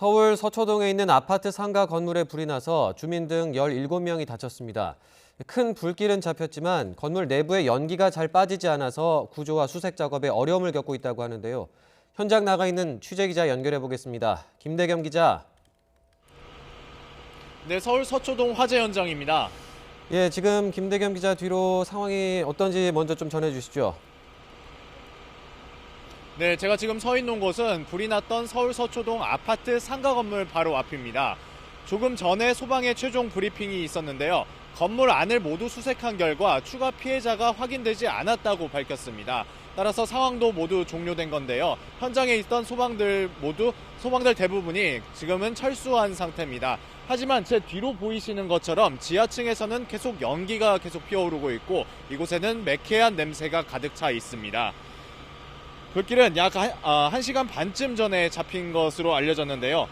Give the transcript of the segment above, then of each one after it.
서울 서초동에 있는 아파트 상가 건물에 불이 나서 주민 등 17명이 다쳤습니다. 큰 불길은 잡혔지만 건물 내부에 연기가 잘 빠지지 않아서 구조와 수색 작업에 어려움을 겪고 있다고 하는데요. 현장 나가 있는 취재기자 연결해 보겠습니다. 김대겸 기자. 네, 서울 서초동 화재 현장입니다. 예, 지금 김대겸 기자 뒤로 상황이 어떤지 먼저 좀 전해 주시죠. 네, 제가 지금 서 있는 곳은 불이 났던 서울 서초동 아파트 상가 건물 바로 앞입니다. 조금 전에 소방의 최종 브리핑이 있었는데요. 건물 안을 모두 수색한 결과 추가 피해자가 확인되지 않았다고 밝혔습니다. 따라서 상황도 모두 종료된 건데요. 현장에 있던 소방들 대부분이 지금은 철수한 상태입니다. 하지만 제 뒤로 보이시는 것처럼 지하층에서는 계속 연기가 피어오르고 있고 이곳에는 매캐한 냄새가 가득 차 있습니다. 불길은 약 1시간 반쯤 전에 잡힌 것으로 알려졌는데요.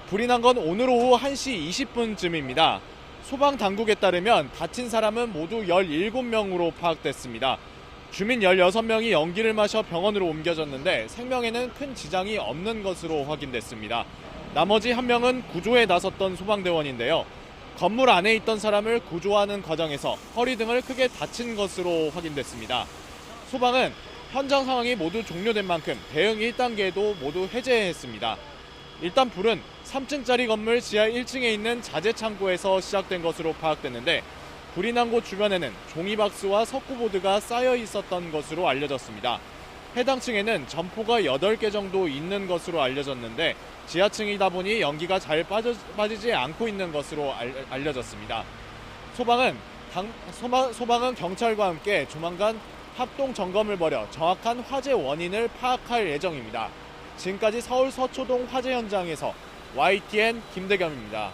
불이 난 건 오늘 오후 1시 20분쯤입니다. 소방당국에 따르면 다친 사람은 모두 17명으로 파악됐습니다. 주민 16명이 연기를 마셔 병원으로 옮겨졌는데 생명에는 큰 지장이 없는 것으로 확인됐습니다. 나머지 1명은 구조에 나섰던 소방대원인데요. 건물 안에 있던 사람을 구조하는 과정에서 허리 등을 크게 다친 것으로 확인됐습니다. 소방은 현장 상황이 모두 종료된 만큼 대응 1단계도 모두 해제했습니다. 일단 불은 3층짜리 건물 지하 1층에 있는 자재 창고에서 시작된 것으로 파악됐는데 불이 난 곳 주변에는 종이박스와 석고보드가 쌓여 있었던 것으로 알려졌습니다. 해당 층에는 점포가 8개 정도 있는 것으로 알려졌는데 지하층이다 보니 연기가 잘 빠지지 않고 있는 것으로 알려졌습니다. 소방은 경찰과 함께 조만간 합동 점검을 벌여 정확한 화재 원인을 파악할 예정입니다. 지금까지 서울 서초동 화재 현장에서 YTN 김대겸입니다.